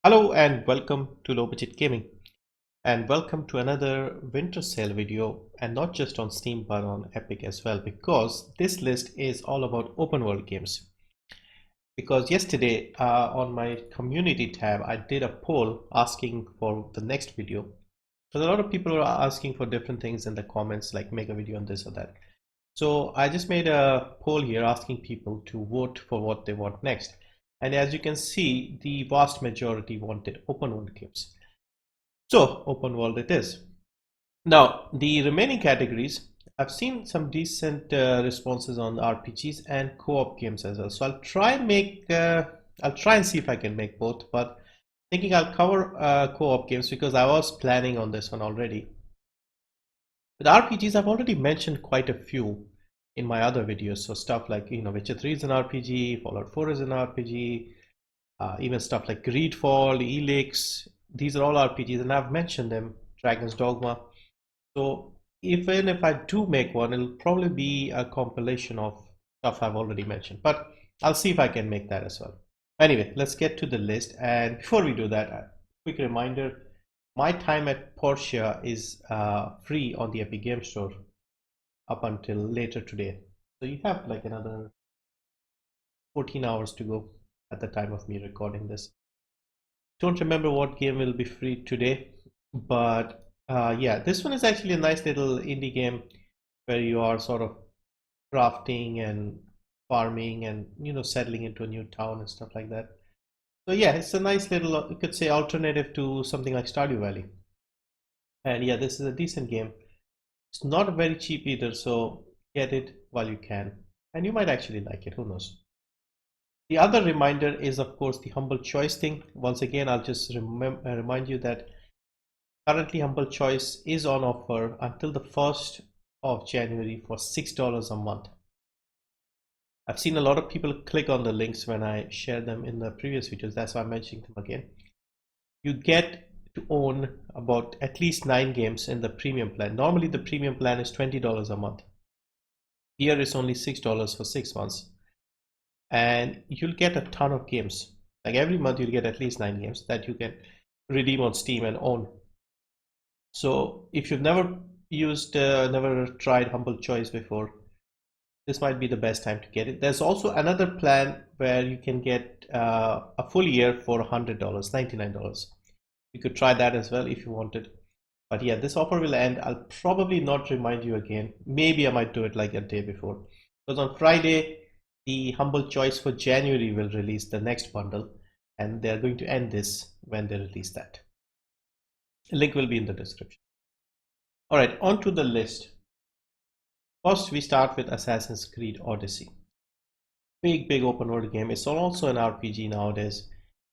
Hello and welcome to Low Budget Gaming, and welcome to another winter sale video, and not just on Steam but on Epic as well, because this list is all about open world games. Because yesterday on my community tab I did a poll asking for the next video, because a lot of people are asking for different things in the comments, like make a video on this or that. So I just made a poll here asking people to vote for what they want next. And as you can see, the vast majority wanted open world games. So open world it is. Now, the remaining categories, I've seen some decent responses on RPGs and co-op games as well. So I'll try and see if I can make both, but thinking I'll cover co-op games because I was planning on this one already. With RPGs, I've already mentioned quite a few in my other videos. So stuff like, Witcher 3 is an RPG, Fallout 4 is an RPG, even stuff like Greedfall, Elix, these are all RPGs, and I've mentioned them, Dragon's Dogma. So even if I do make one, it'll probably be a compilation of stuff I've already mentioned, but I'll see if I can make that as well. Anyway, let's get to the list. And before we do that, a quick reminder, my time at Portia is free on the Epic Game Store up until later today. So you have like another 14 hours to go at the time of me recording this. Don't remember what game will be free today, but yeah, this one is actually a nice little indie game where you are sort of crafting and farming and settling into a new town and stuff like that. So yeah, it's a nice little, you could say, alternative to something like Stardew Valley. And yeah, this is a decent game. It's not very cheap either, so get it while you can, and you might actually like it, who knows. The other reminder is, of course, the Humble Choice thing. Once again, I'll just remind you that currently Humble Choice is on offer until the 1st of January for $6 a month. I've seen a lot of people click on the links when I share them in the previous videos. That's why I'm mentioning them again. You get to own about at least 9 games in the premium plan. Normally the premium plan is $20 a month. Here it's only $6 for 6 months. And you'll get a ton of games. Like every month you'll get at least 9 games that you can redeem on Steam and own. So if you've never tried Humble Choice before, this might be the best time to get it. There's also another plan where you can get a full year for $100, $99. You could try that as well if you wanted. But yeah, this offer will end. I'll probably not remind you again. Maybe I might do it like a day before. Because on Friday, the Humble Choice for January will release the next bundle, and they're going to end this when they release that. The link will be in the description. All right, on to the list. First, we start with Assassin's Creed Odyssey. Big open world game. It's also an RPG nowadays,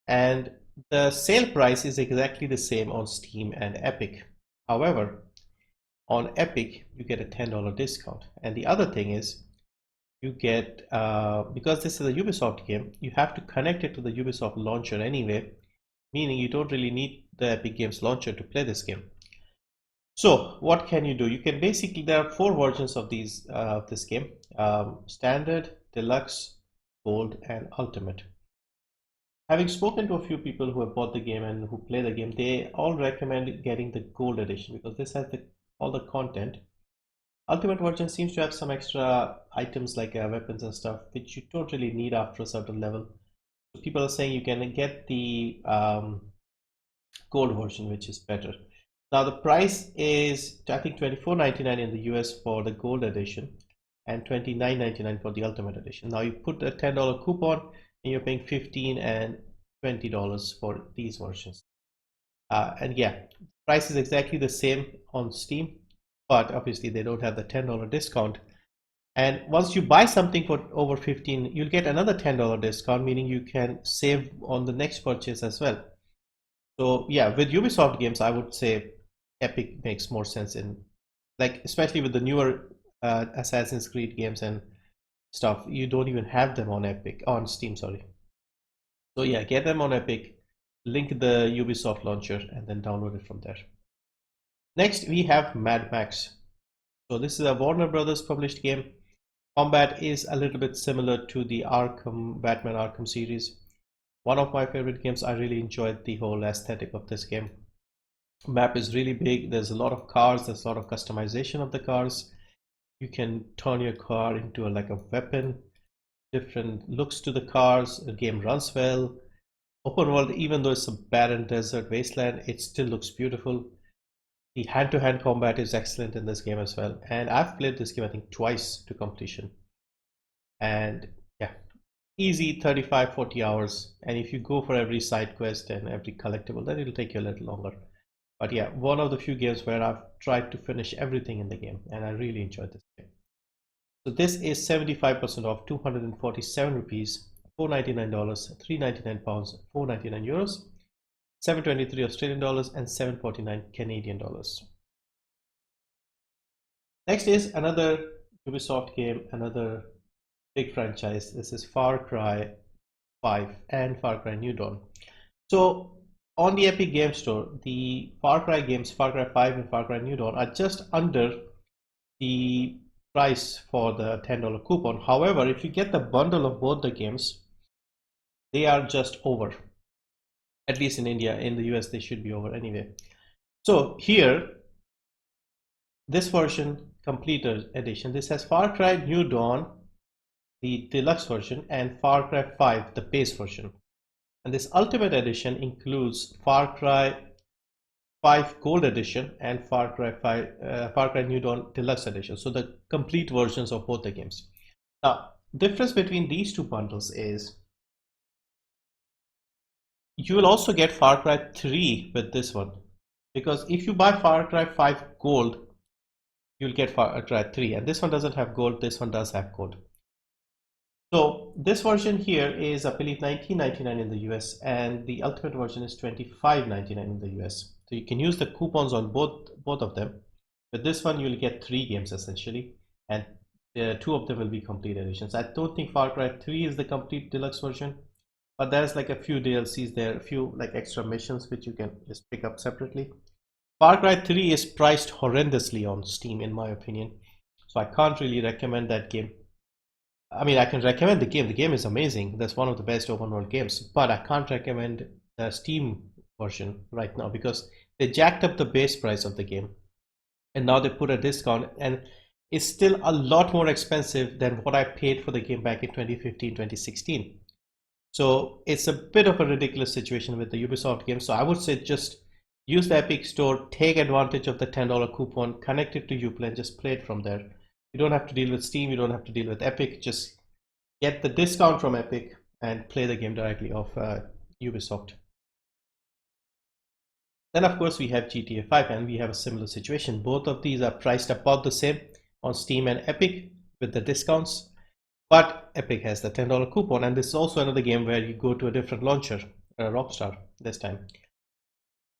and the sale price is exactly the same on Steam and Epic. However, on Epic you get a $10 discount, and the other thing is you get because this is a Ubisoft game, you have to connect it to the Ubisoft launcher anyway, meaning you don't really need the Epic Games launcher to play this game. So what can you do? You can basically, there are 4 versions of this game: standard, deluxe, gold, and ultimate. Having spoken to a few people who have bought the game and who play the game, they all recommend getting the gold edition because this has all the content. Ultimate version seems to have some extra items like weapons and stuff which you don't really need after a certain level. So people are saying you can get the gold version, which is better. Now the price is, I think, $24.99 in the US for the gold edition and $29.99 for the ultimate edition. Now you put a $10 coupon and you're paying $15 and $20 for these versions. And yeah, price is exactly the same on Steam, but obviously they don't have the $10 discount. And once you buy something for over 15, you'll get another $10 discount, meaning you can save on the next purchase as well. So yeah, with Ubisoft games, I would say Epic makes more sense in, like, especially with the newer Assassin's Creed games and stuff. You don't even have them on Steam, sorry. So yeah, get them on Epic, link the Ubisoft launcher, and then download it from there. Next, we have Mad Max. So this is a Warner Brothers published game. Combat is a little bit similar to the Batman Arkham series. One of my favorite games. I really enjoyed the whole aesthetic of this game. Map is really big. There's a lot of cars. There's a lot of customization of the cars. You can turn your car into like a weapon. Different looks to the cars. The game runs well. Open world, even though it's a barren desert wasteland, it still looks beautiful. The hand-to-hand combat is excellent in this game as well. And I've played this game, I think, twice to completion. And yeah, easy 35-40 hours. And if you go for every side quest and every collectible, then it'll take you a little longer. But yeah, one of the few games where I've tried to finish everything in the game, and I really enjoyed this game. So this is 75% off, 247 rupees, $499, 399 pounds, 499 euros, 723 Australian dollars, and 749 Canadian dollars. Next is another Ubisoft game, another big franchise. This is Far Cry 5 and Far Cry New Dawn. So on the Epic Game Store, the Far Cry games, Far Cry 5 and Far Cry New Dawn, are just under the price for the $10 coupon. However, if you get the bundle of both the games, they are just over. At least in India. In the US, they should be over anyway. So here, this version, complete edition, this has Far Cry New Dawn, the deluxe version, and Far Cry 5, the base version. And this ultimate edition includes Far Cry 5 Gold Edition and Far Cry New Dawn Deluxe Edition. So the complete versions of both the games. Now, difference between these two bundles is you will also get Far Cry 3 with this one, because if you buy Far Cry 5 Gold, you'll get Far Cry 3, and this one doesn't have gold, this one does have gold. So this version here is, I believe, $19.99 in the US, and the ultimate version is $25.99 in the US. So you can use the coupons on both of them. With this one, you'll get 3 games essentially, and 2 of them will be complete editions. I don't think Far Cry 3 is the complete deluxe version, but there's like a few DLCs there, a few like extra missions which you can just pick up separately. Far Cry 3 is priced horrendously on Steam, in my opinion, so I can't really recommend that game. I mean, I can recommend the game. The game is amazing. That's one of the best open world games, but I can't recommend the Steam version right now because they jacked up the base price of the game, and now they put a discount, and it's still a lot more expensive than what I paid for the game back in 2015, 2016. So it's a bit of a ridiculous situation with the Ubisoft game. So I would say just use the Epic Store, take advantage of the $10 coupon, connect it to Uplay, and just play it from there. You don't have to deal with Steam, you don't have to deal with Epic, just get the discount from Epic and play the game directly off Ubisoft. Then of course we have GTA 5, and we have a similar situation. Both of these are priced about the same on Steam and Epic with the discounts, but Epic has the $10 coupon, and this is also another game where you go to a different launcher, Rockstar this time.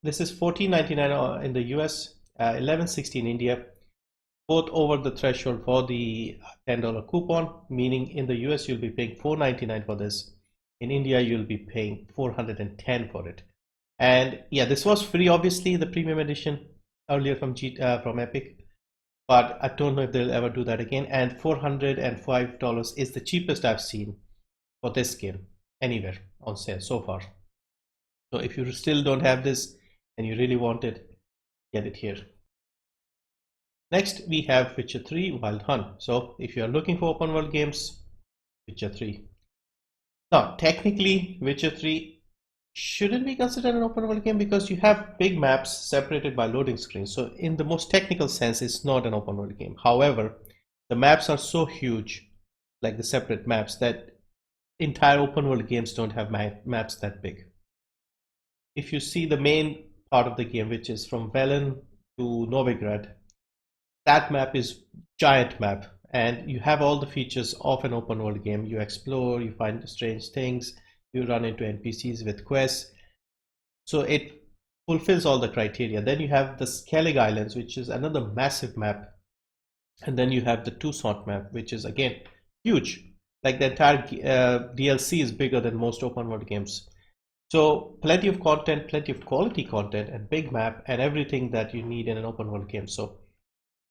This is $14.99 in the US, $11.60 in India, both over the threshold for the $10 coupon, meaning in the US you'll be paying $4.99 for this. In India you'll be paying $410 for it. And yeah, this was free, obviously, the premium edition earlier from Epic, but I don't know if they'll ever do that again. And $405 is the cheapest I've seen for this game anywhere on sale so far. So if you still don't have this and you really want it, get it here. Next, we have Witcher 3 Wild Hunt. So if you are looking for open world games, Witcher 3. Now, technically, Witcher 3 shouldn't be considered an open world game because you have big maps separated by loading screens. So in the most technical sense, it's not an open world game. However, the maps are so huge, like the separate maps, that entire open world games don't have maps that big. If you see the main part of the game, which is from Velen to Novigrad, that map is giant map, and you have all the features of an open world game. You explore, you find strange things, you run into NPCs with quests. So it fulfills all the criteria. Then you have the Skellig Islands, which is another massive map. And then you have the Toussaint map, which is again huge. Like the entire DLC is bigger than most open world games. So plenty of content, plenty of quality content, and big map, and everything that you need in an open world game. So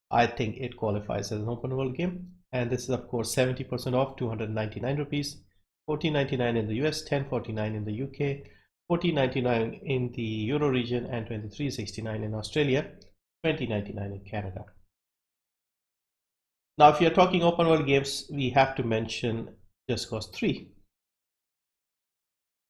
I think it qualifies as an open world game. And this is of course 70% off, 299 rupees, 14.99 in the US, 10.49 in the UK, 14.99 in the Euro region, and 23.69 in Australia, 20.99 in Canada. Now, if you're talking open world games, we have to mention Just Cause 3.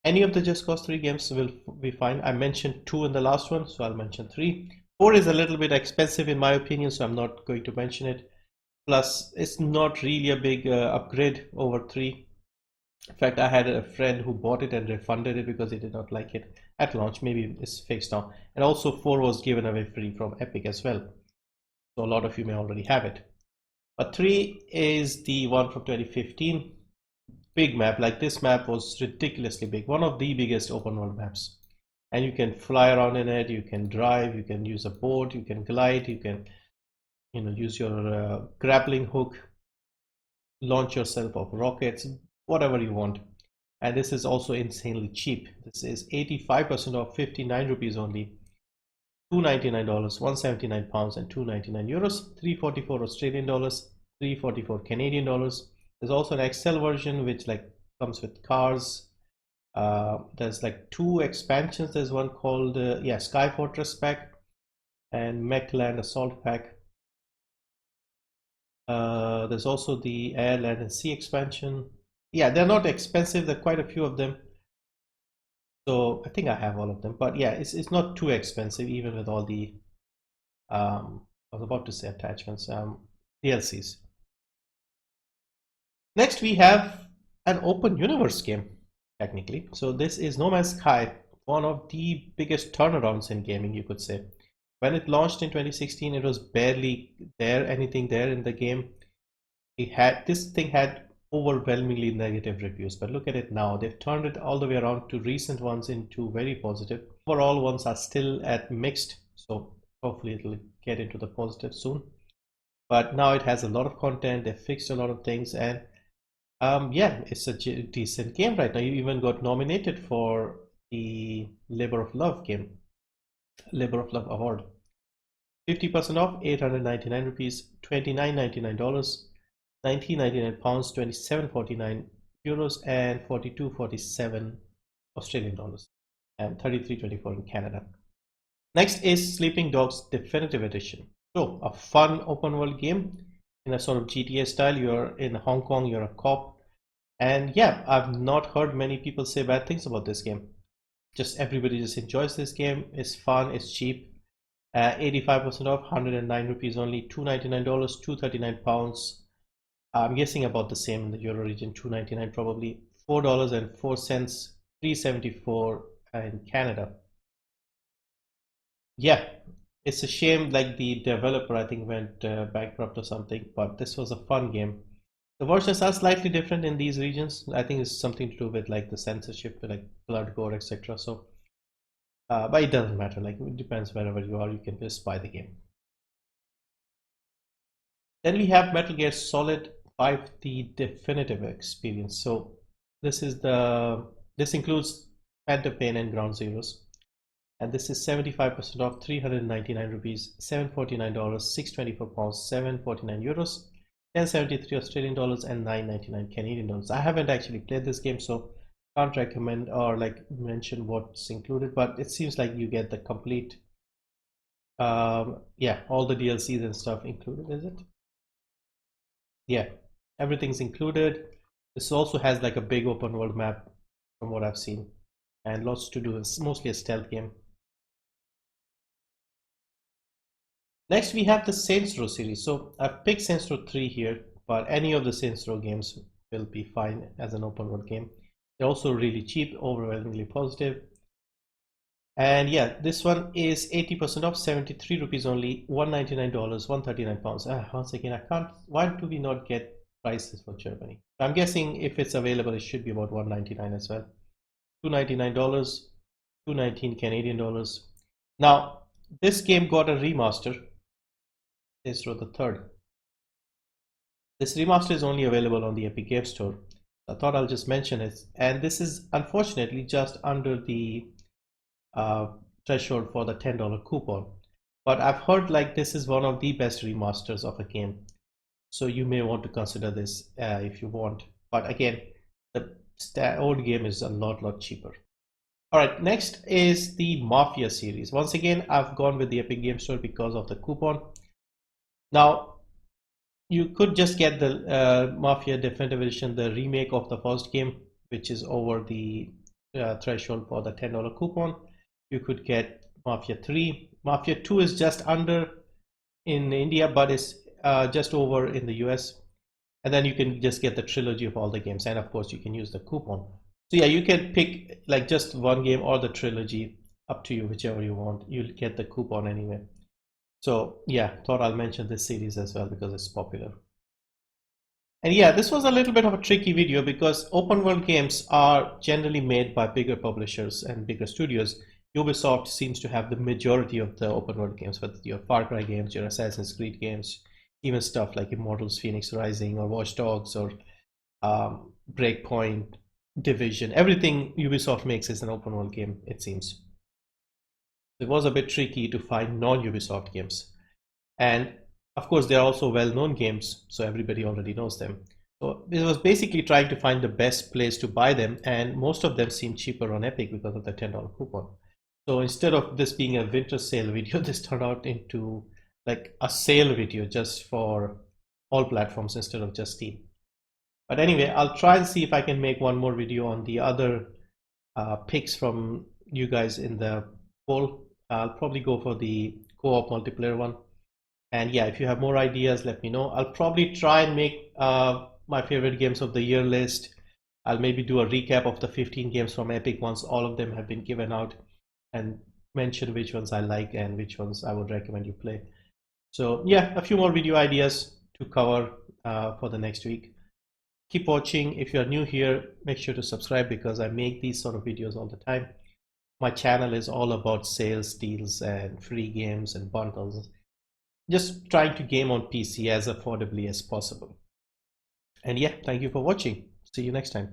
Any of the Just Cause 3 games will be fine. I mentioned 2 in the last one, so I'll mention 3. 4 is a little bit expensive in my opinion, so I'm not going to mention it. Plus, it's not really a big upgrade over 3. In fact, I had a friend who bought it and refunded it because he did not like it at launch. Maybe it's fixed now. And also 4 was given away free from Epic as well. So a lot of you may already have it. But 3 is the one from 2015. Big map. Like, this map was ridiculously big. One of the biggest open world maps. And you can fly around in it, you can drive, you can use a boat, you can glide, you can use your grappling hook, launch yourself off rockets, whatever you want. And this is also insanely cheap. This is 85% off, 59 rupees only, $299, 179 pounds, and 299 euros, 344 Australian dollars, 344 Canadian dollars. There's also an XL version which like comes with cars. There's like 2 expansions. There's one called Sky Fortress pack and Mechland Assault pack. There's also the Air, Land, and Sea expansion. Yeah, they're not expensive. There are quite a few of them. So I think I have all of them. But yeah, it's not too expensive even with all the I was about to say attachments, DLCs. Next, we have an open universe game, technically. So this is No Man's Sky, one of the biggest turnarounds in gaming, you could say. When it launched in 2016, it was barely anything there in the game. This thing had overwhelmingly negative reviews, but look at it now. They've turned it all the way around to recent ones into very positive. Overall ones are still at mixed, so hopefully it'll get into the positive soon. But now it has a lot of content. They fixed a lot of things, and yeah, it's a decent game right now. You even got nominated for the Labor of Love award. 50% off, 899 rupees, 29.99 dollars, 19.99 pounds, 27.49 euros, and 42.47 Australian dollars, and 33.24 in Canada. Next is Sleeping Dogs Definitive Edition. So a fun open world game in a sort of GTA style. You're in Hong Kong, you're a cop, and yeah, I've not heard many people say bad things about this game. Just everybody just enjoys this game. It's fun, it's cheap. 85% off, 109 rupees only, $299, 239 pounds. I'm guessing about the same in the Euro region, 299 probably, $4.04, 374 in Canada. Yeah, it's a shame like the developer I think went bankrupt or something, but this was a fun game. The versions are slightly different in these regions. I think it's something to do with like the censorship, like blood, gore, etc. So, but it doesn't matter. Like, it depends wherever you are. You can just buy the game. Then we have Metal Gear Solid 5: The Definitive Experience. So this includes Phantom Pain and Ground Zeroes, and this is 75% off, 399 rupees, $749, 624 pounds, 749 euros, 1073 Australian dollars, and 999 Canadian dollars. I haven't actually played this game, so can't recommend or like mention what's included, but it seems like you get the complete yeah, all the DLCs and stuff included, is it? Yeah, everything's included. This also has like a big open world map from what I've seen, and lots to do. It's mostly a stealth game. Next we have the Saints Row series. So I've picked Saints Row 3 here, but any of the Saints Row games will be fine as an open world game. They're also really cheap, overwhelmingly positive. And yeah, this one is 80% off, 73 rupees only, $199, 139 pounds. Once again, I can't, why do we not get prices for Germany? I'm guessing if it's available, it should be about 199 as well. $299, 219 Canadian dollars. Now, this game got a remaster. Saints Row the Third. This remaster is only available on the Epic Game Store. I thought I'll just mention it. And this is unfortunately just under the threshold for the $10 coupon. But I've heard like this is one of the best remasters of a game. So you may want to consider this if you want. But again, the old game is a lot cheaper. All right, next is the Mafia series. Once again, I've gone with the Epic Game Store because of the coupon. Now, you could just get the Mafia Definitive Edition, the remake of the first game, which is over the threshold for the $10 coupon. You could get Mafia 3. Mafia 2 is just under in India, but it's just over in the US. And then you can just get the trilogy of all the games, and of course you can use the coupon. So yeah, you can pick like just one game or the trilogy, up to you, whichever you want. You'll get the coupon anyway. So yeah, thought I'll mention this series as well because it's popular. And yeah, this was a little bit of a tricky video because open world games are generally made by bigger publishers and bigger studios. Ubisoft seems to have the majority of the open world games, whether your Far Cry games, your Assassin's Creed games, even stuff like Immortals, Phoenix Rising, or Watch Dogs, or Breakpoint, Division. Everything Ubisoft makes is an open world game, it seems. It was a bit tricky to find non-Ubisoft games. And of course, they're also well-known games, so everybody already knows them. So this was basically trying to find the best place to buy them, and most of them seem cheaper on Epic because of the $10 coupon. So instead of this being a winter sale video, this turned out into like a sale video just for all platforms instead of just Steam. But anyway, I'll try and see if I can make one more video on the other picks from you guys in the poll. I'll probably go for the co-op multiplayer one. And yeah, if you have more ideas, let me know. I'll probably try and make my favorite games of the year list. I'll maybe do a recap of the 15 games from Epic once all of them have been given out, and mention which ones I like and which ones I would recommend you play. So yeah, a few more video ideas to cover for the next week. Keep watching. If you're new here, make sure to subscribe because I make these sort of videos all the time. My channel is all about sales, deals, and free games and bundles. Just trying to game on PC as affordably as possible. And yeah, thank you for watching. See you next time.